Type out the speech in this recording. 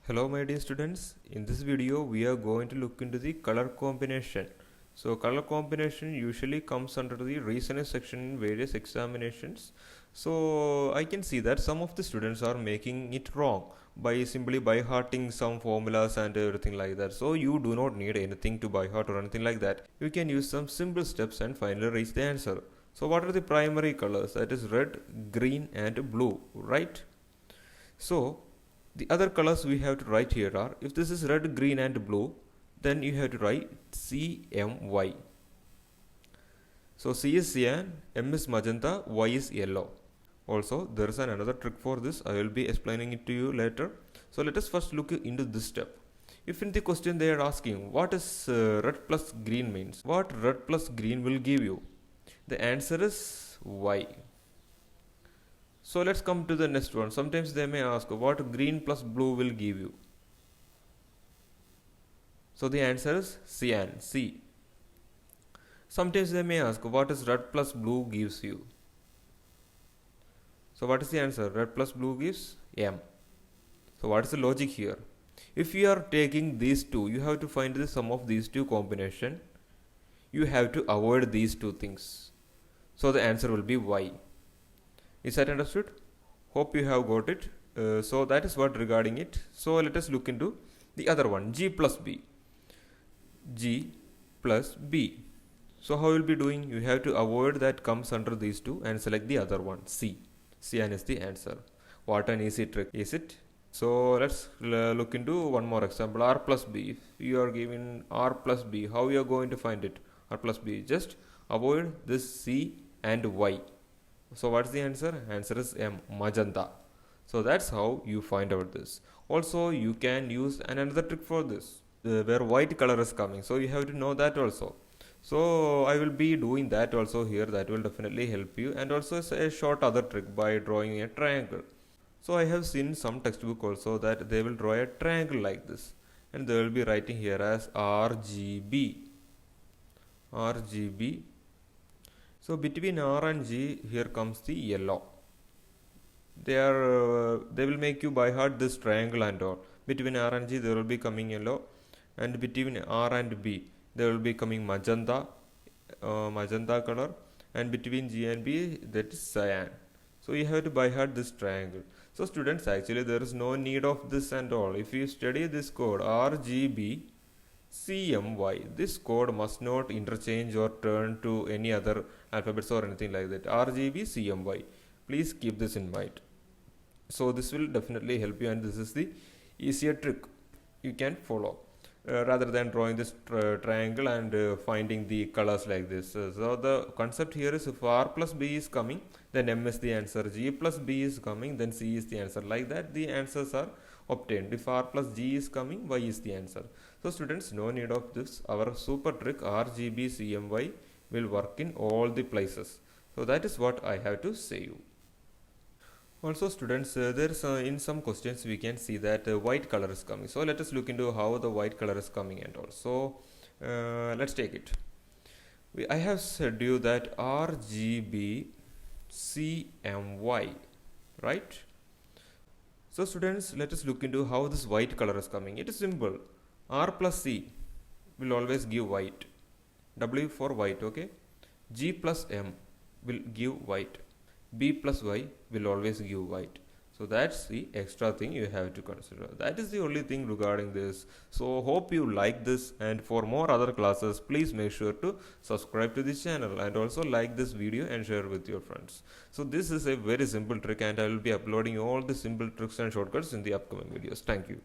Hello my dear students, in this video we are going to look into the color combination. So color combination usually comes under the reasoning section in various examinations. So I can see that some of the students are making it wrong by simply by hearting some formulas and everything like that. So you do not need anything to by heart or anything like that. You can use some simple steps and finally reach the answer. So what are the primary colors? That is red, green and blue, right? So the other colors we have to write here are, if this is red, green and blue, then you have to write CMY. So C is cyan, M is magenta, Y is yellow. Also there is another trick for this. I will be explaining it to you later. So let us first look into this step. If in the question they are asking what is red plus green means, what red plus green will give you? The answer is Y. So let's come to the next one. Sometimes they may ask what green plus blue will give you. So the answer is cyan, C. Sometimes they may ask what is red plus blue gives you. So what is the answer? Red plus blue gives M. So what is the logic here? If you are taking these two, you have to find the sum of these two combination. You have to avoid these two things. So the answer will be Y. Is that understood? Hope you have got it. So that is what regarding it. So let us look into the other one, G plus B. G plus B. So how you will be doing? You have to avoid that comes under these two and select the other one, C. Cyan is the answer. What an easy trick, is it? So let's look into one more example, R plus B. If you are given R plus B, how you are going to find it? R plus B, just avoid this C and Y. So what's the answer? Answer is M, magenta. So that's how you find out this. Also you can use another trick for this, where white color is coming. So you have to know that also. So I will be doing that also here. That will definitely help you. And also a short other trick by drawing a triangle. So I have seen some textbook also that they will draw a triangle like this. And they will be writing here as RGB. RGB. So between R and G, here comes the yellow. They will make you by heart this triangle and all. Between R and G, there will be coming yellow, and between R and B, there will be coming magenta, magenta color, and between G and B, that is cyan. So you have to by heart this triangle. So students, actually there is no need of this and all. If you study this code RGB CMY, this code must not interchange or turn to any other alphabets or anything like that. RGB CMY. Please keep this in mind. So this will definitely help you, and this is the easier trick you can follow rather than drawing this triangle and finding the colors like this. So the concept here is, if R plus B is coming, then M is the answer. G plus B is coming, then C is the answer. Like that the answers are obtained. If R plus G is coming, Y is the answer. So students, no need of this. Our super trick RGB CMY will work in all the places. So that is what I have to say you. Also students, there's in some questions we can see that white color is coming. So let us look into how the white color is coming and also let's take it. I have said you that RGB CMY, right? So students, let us look into how this white color is coming. It is simple. R plus C will always give white. W for white, okay? G plus M will give white. B plus Y will always give white. So that's the extra thing you have to consider. That is the only thing regarding this. So hope you like this, and for more other classes, please make sure to subscribe to this channel and also like this video and share with your friends. So this is a very simple trick, and I will be uploading all the simple tricks and shortcuts in the upcoming videos. Thank you.